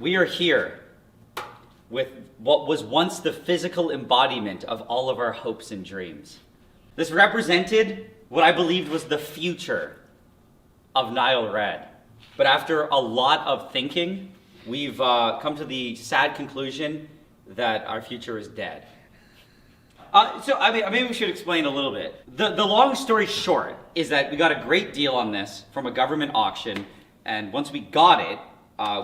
We are here with what was once the physical embodiment of all of our hopes and dreams. This represented what I believed was the future of NileRed. But after a lot of thinking, we've come to the sad conclusion that our future is dead. Maybe we should explain a little bit. The long story short is that we got a great deal on this from a government auction, and once we got it,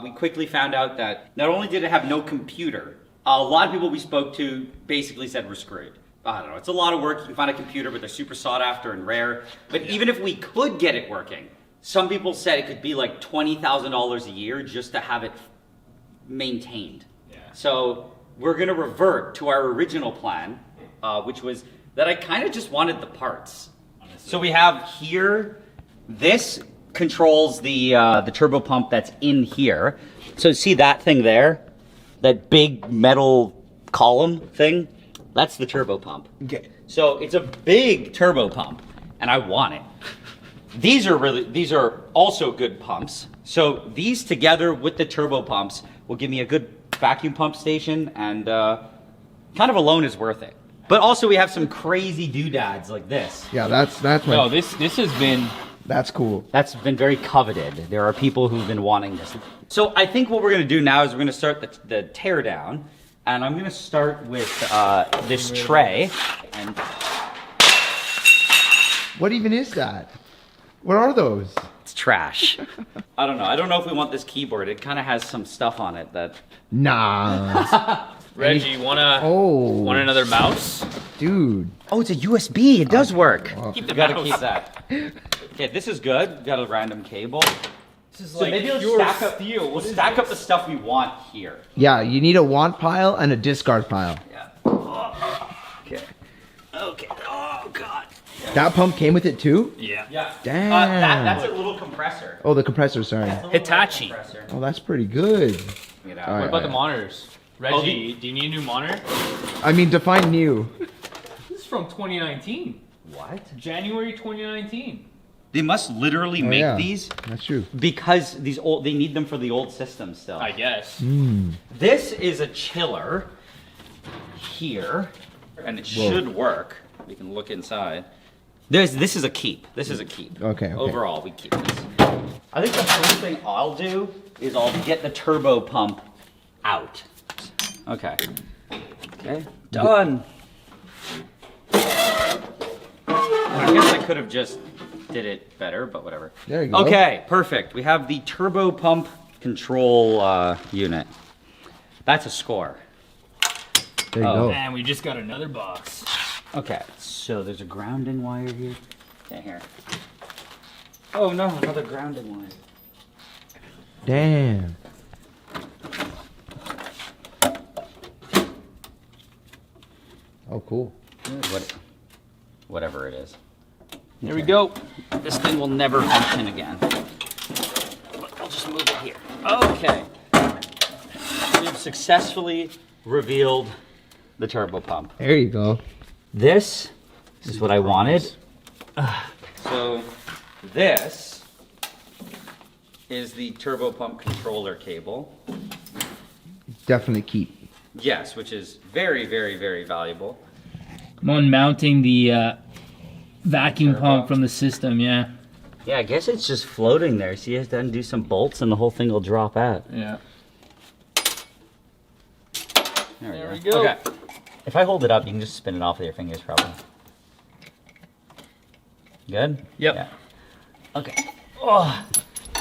we quickly found out that not only did it have no computer, a lot of people we spoke to basically said we're screwed. I don't know, it's a lot of work. You can find a computer, but they're super sought after and rare. But even if we could get it working, some people said it could be like $20,000 a year just to have it maintained. Yeah. So we're gonna revert to our original plan, which was that I kind of just wanted the parts. Honestly. So we have here, this controls the turbo pump that's in here. So see that thing there? That big metal column thing? That's the turbo pump. Okay. So it's a big turbo pump, and I want it. These are also good pumps. So these together with the turbo pumps will give me a good vacuum pump station, and kind of alone is worth it. But also we have some crazy doodads like this. Yeah, that's my... No, this has been... That's cool. That's been very coveted. There are people who've been wanting this. So I think what we're gonna do now is we're gonna start the tear down, and I'm gonna start with this tray. And what even is that? What are those? It's trash. I don't know. I don't know if we want this keyboard. It kind of has some stuff on it that... Nah. Reggie, you want another mouse? Dude. Oh, it's a USB. It does work. Keep the Gotta mouse. keep that. Okay, this is good. Got a random cable. This is So like maybe pure let's stack up, steel. we'll stack up the stuff we want here. Yeah, you need a want pile and a discard pile. Yeah. Oh. Okay. Okay. Oh, God. That pump came with it too? Yeah. Yeah. Damn. That's a little compressor. Oh, the compressor, sorry. That's a little Hitachi. compressor. Oh, that's pretty good. Get All out. right. What about the monitors? Reggie, do you need a new monitor? I mean, define new. This is from 2019. What? January 2019. They must literally make yeah. these That's true. because they need them for the old system still. I guess. This is a chiller here, and it should work. We can look inside. This is a keep. This is a keep. Okay. Overall, we keep this. I think the first thing I'll do is I'll get the turbo pump out. Okay. Okay. Done. I guess I could have just did it better, but whatever. There you go. Okay, perfect. We have the turbo pump control unit. That's a score. There you go. And we just got another box. Okay, so there's a grounding wire here. Yeah, here. Oh no, another grounding wire. Damn. Oh, cool. Whatever it is. There we go. This thing will never function again. I'll just move it here. Okay. We have successfully revealed the turbo pump. There you go. This is what I wanted. So this is the turbo pump controller cable. Definitely keep. Yes, which is very, very, very valuable. I'm on mounting the vacuum Turbo. pump from the system, yeah. Yeah, I guess it's just floating there. So you have to undo some bolts and the whole thing will drop out. Yeah. There we go. Okay. If I hold it up, you can just spin it off with your fingers, probably. Good? Yep. Yeah. Okay. Oh,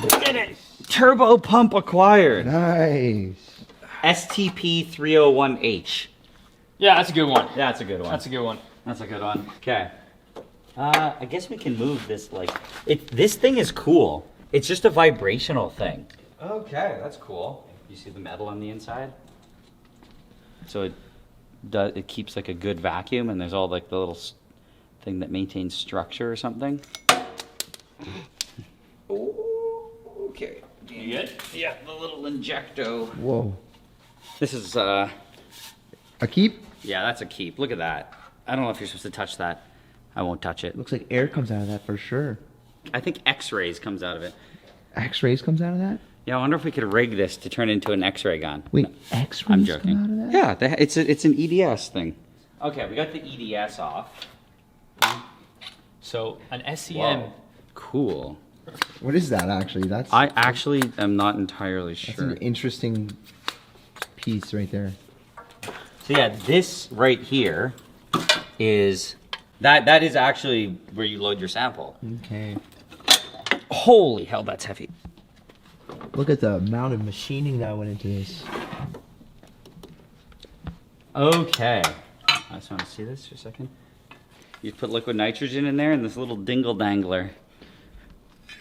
we did it! Turbo pump acquired. Nice. STP-301H. Yeah, that's a good one. Yeah, that's a good one. That's a good one. That's a good one. Okay. I guess we can move this this thing is cool. It's just a vibrational thing. Okay, that's cool. You see the metal on the inside? So it keeps like a good vacuum, and there's all like the little thing that maintains structure or something. Oh, okay. You good? Yeah, the little injecto. Whoa. This is A keep? yeah, that's a keep. Look at that. I don't know if you're supposed to touch that. I won't touch it. Looks like air comes out of that for sure. I think X-rays comes out of it. X-rays comes out of that? Yeah, I wonder if we could rig this to turn into an X-ray gun. Wait, X-rays I'm come joking. out of that? Yeah, it's an EDS thing. Okay, we got the EDS off. So an SEM. Whoa. Cool. What is that actually? That's I actually am not entirely that's sure. an interesting piece right there. So yeah, this right here is that is actually where you load your sample. Okay. Holy hell, that's heavy. Look at the amount of machining that went into this. Okay. I just want to see this for a second. You put liquid nitrogen in there and this little dingle dangler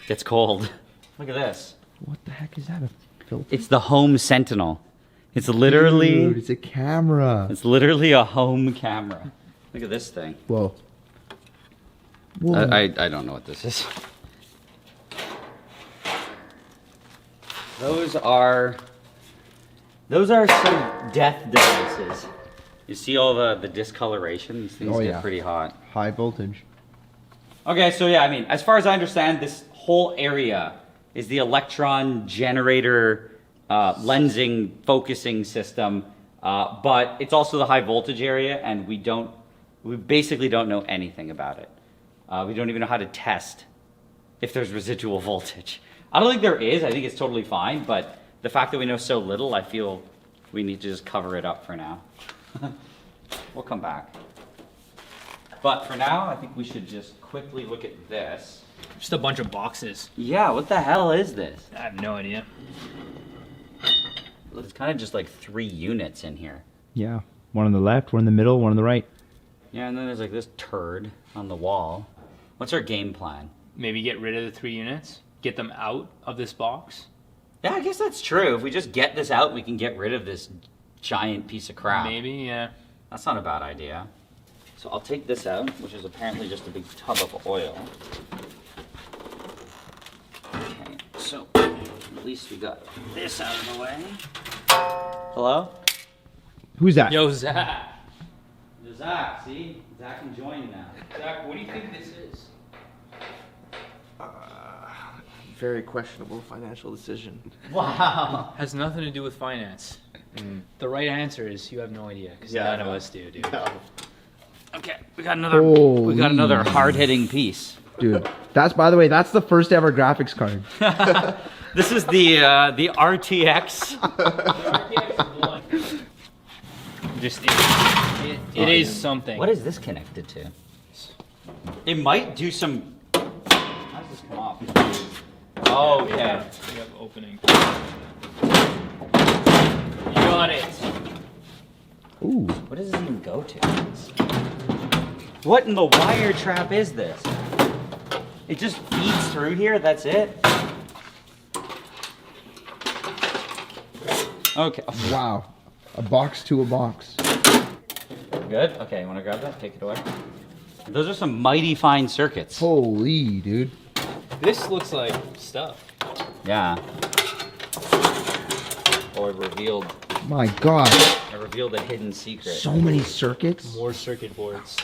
gets cold. Look at this. What the heck is that? A filter? It's the home sentinel. It's literally Dude, it's a camera. it's literally a home camera. Look at this thing. Whoa. Whoa. I don't know what this is. Those are some death devices. You see all the discoloration? These things Oh, get yeah. pretty hot. High voltage. Okay, so yeah, I mean, as far as I understand, this whole area is the electron generator lensing focusing system, but it's also the high voltage area, and we basically don't know anything about it. We don't even know how to test if there's residual voltage. I don't think there is. I think it's totally fine, but the fact that we know so little, I feel we need to just cover it up for now. We'll come back. But for now, I think we should just quickly look at this. Just a bunch of boxes. Yeah, what the hell is this? I have no idea. It's kind of just like 3 units in here. Yeah. One on the left, one in the middle, one on the right. Yeah, and then there's like this turd on the wall. What's our game plan? Maybe get rid of the 3 units. Get them out of this box. Yeah, I guess that's true. If we just get this out, we can get rid of this giant piece of crap. Maybe, yeah. That's not a bad idea. So I'll take this out, which is apparently just a big tub of oil. Okay, so at least we got this out of the way. Hello? Who's that? Yo, Zach. Zach, see? Zach can join now. Zach, what do you think this is? Very questionable financial decision. Wow. Has nothing to do with finance. The right answer is you have no idea, because Yeah, none of no. us do, dude. Okay, we got another hard-hitting piece. Dude, that's, by the way, that's the first ever graphics card. This is the RTX. Just it is something. What is this connected to? It might do some. How does this come off? Oh, okay. We have opening. You got it. Ooh. What does this even go to? What in the wire trap is this? It just feeds through here, that's it? Okay. Wow. A box to a box. Good? Okay, you want to grab that? Take it away. Those are some mighty fine circuits. Holy, dude. This looks like stuff. Yeah. Oh, it revealed My God. a hidden secret. So many circuits. More circuit boards.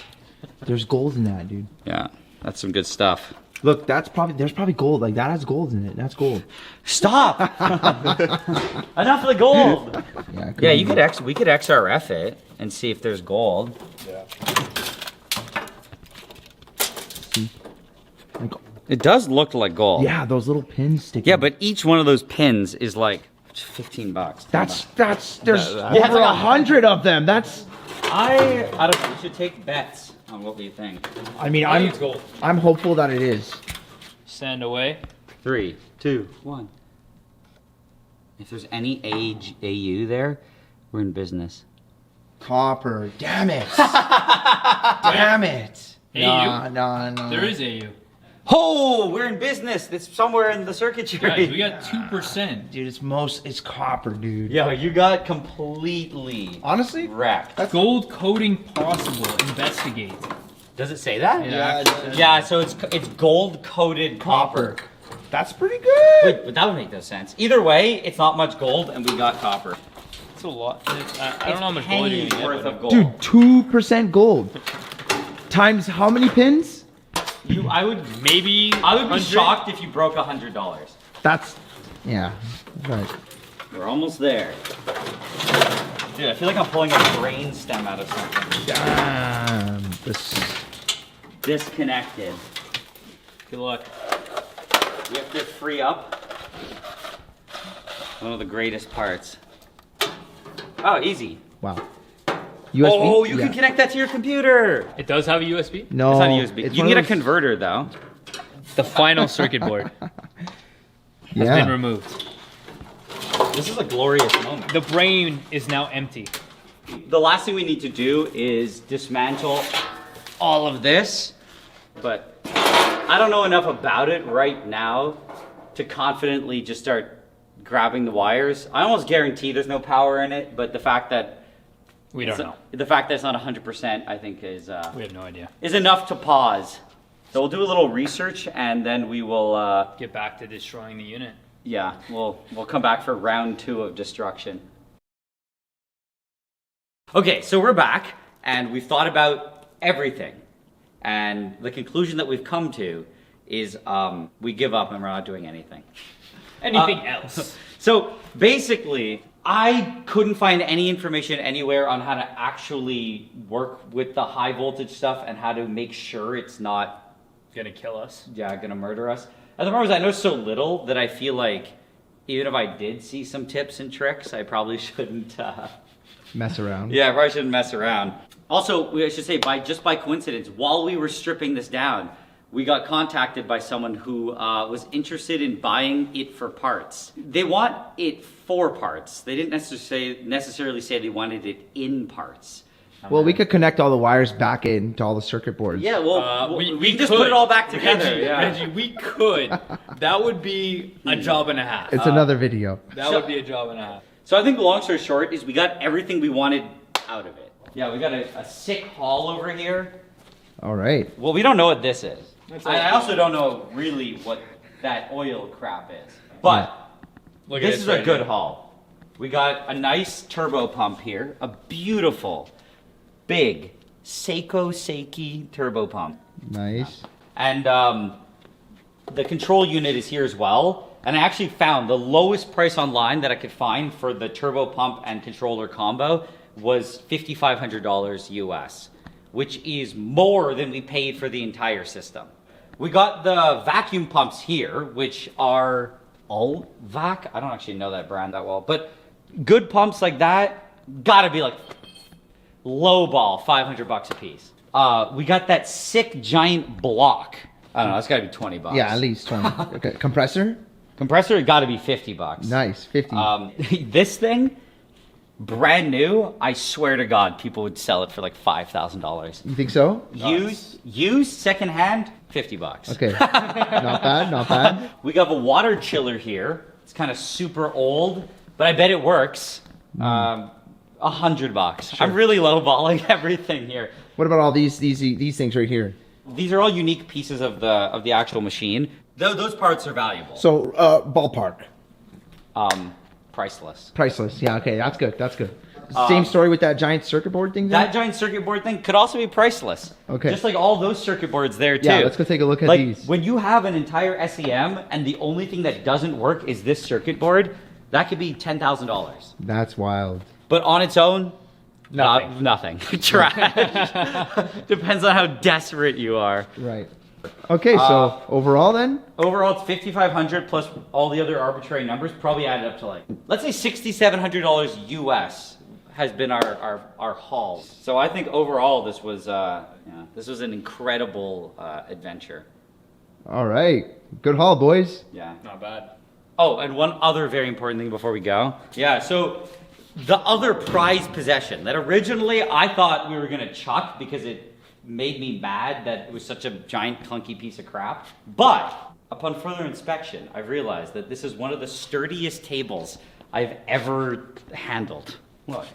There's gold in that, dude. Yeah, that's some good stuff. Look, there's probably gold. Like, that has gold in it. That's gold. Stop! Enough of the gold! Yeah, it Yeah, be you could we could XRF it and see if there's gold. Yeah. like, It does look like gold. yeah, those little pins sticking. Yeah, but each one of those pins is like $15. there's Yeah, it's over like 100 of them. That's, I don't know. We should take bets on what we think. I mean, I think it's gold. I'm hopeful that it is. Stand away. 3, 2, 1. If there's any AU there, we're in business. Copper. Damn it. Damn it. AU? No. There is AU. Oh, we're in business. It's somewhere in the circuitry. Guys, we got 2%. Dude, it's copper, dude. Yo, you got completely Honestly? wrecked. Gold coating possible. Investigate. Does it say that? Yeah. Yeah, so it's gold coated copper. That's pretty good. Wait, but that would make no sense. Either way, it's not much gold, and we got copper. It's a lot. I don't know how much gold you're Pennies gonna worth get. of gold. Dude, 2% gold. Times how many pins? I would Maybe be 100? shocked if you broke $100. That's, yeah. Right. We're almost there. Dude, I feel like I'm pulling a brain stem out of something. Damn. This. Disconnected. Good luck. We have to free up one of the greatest parts. Oh, easy. Wow. USB? Oh, you Yeah. can connect that to your computer. It does have a USB? No. It's not a USB. it's You one can get of a those- converter though. The final circuit board has Yeah. been removed. This is a glorious moment. The brain is now empty. The last thing we need to do is dismantle all of this, but I don't know enough about it right now to confidently just start grabbing the wires. I almost guarantee there's no power in it, but the fact that We don't know. the fact that it's not 100%, I think is We have no idea. enough to pause. So we'll do a little research and then we will Get back to destroying the unit. yeah, we'll come back for round 2 of destruction. Okay, so we're back and we've thought about everything. And the conclusion that we've come to is we give up and we're not doing anything. Anything else? So basically, I couldn't find any information anywhere on how to actually work with the high voltage stuff and how to make sure it's not, Gonna kill us. gonna murder us. And the problem is I know so little that I feel like even if I did see some tips and tricks, I probably shouldn't, Mess around. yeah, I probably shouldn't mess around. Also, I should say, just by coincidence, while we were stripping this down, we got contacted by someone who was interested in buying it for parts. They want it for parts. They didn't necessarily say they wanted it in parts. Well, we could connect all the wires back into all the circuit boards. Yeah, well, we we can just could. put it all back together. Reggie, yeah. Reggie, we could. That would be a job and a half. It's another video. That would be a job and a half. So I think the long story short is we got everything we wanted out of it. Yeah, we got a sick haul over here. All right. Well, we don't know what this is. That's I all. also don't know really what that oil crap is. But Look at this is a right good here. haul. We got a nice turbo pump here, a beautiful, big Seiko Seiki turbo pump. Nice. And the control unit is here as well. And I actually found the lowest price online that I could find for the turbo pump and controller combo was $5,500 US, which is more than we paid for the entire system. We got the vacuum pumps here, which are Ulvac. I don't actually know that brand that well, but good pumps like that gotta be like low ball, $500 a piece. We got that sick giant block. I don't know, that's gotta be $20. Yeah, at least 20. Okay. Compressor? Compressor gotta be $50. Nice. 50. This thing, brand new, I swear to God, people would sell it for like $5,000. You think so? Used secondhand, $50. Okay. Not bad. Not bad. We got a water chiller here. It's kind of super old, but I bet it works. $100. I'm really lowballing everything here. What about all these things right here? These are all unique pieces of the actual machine. Those parts are valuable. So, ballpark. Priceless. Priceless. Yeah, okay. That's good. That's good. Same story with that giant circuit board thing there? That giant circuit board thing could also be priceless. Okay. Just like all those circuit boards there too. Yeah, let's go take a look at like, these. When you have an entire SEM and the only thing that doesn't work is this circuit board, that could be $10,000. That's wild. But on its own, Nothing. nothing. Trash. Depends on how desperate you are. Right. Okay, so overall then? Overall, it's $5,500 plus all the other arbitrary numbers, probably added up to like, let's say $6,700 US has been our haul. So I think overall this was an incredible adventure. All right. Good haul, boys. Yeah. Not bad. Oh, and one other very important thing before we go. Yeah, so the other prized possession that originally I thought we were gonna chuck because it made me mad that it was such a giant clunky piece of crap. But upon further inspection, I realized that this is one of the sturdiest tables I've ever handled. Look,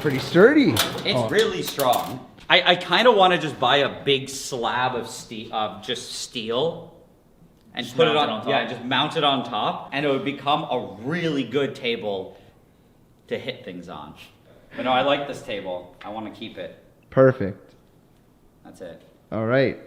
Pretty sturdy. it's really strong. I kind of want to just buy a big slab of steel and Just put it mount on, it on top. yeah, just mount it on top, and it would become a really good table to hit things on. But no, I like this table. I want to keep it. Perfect. That's it. All right.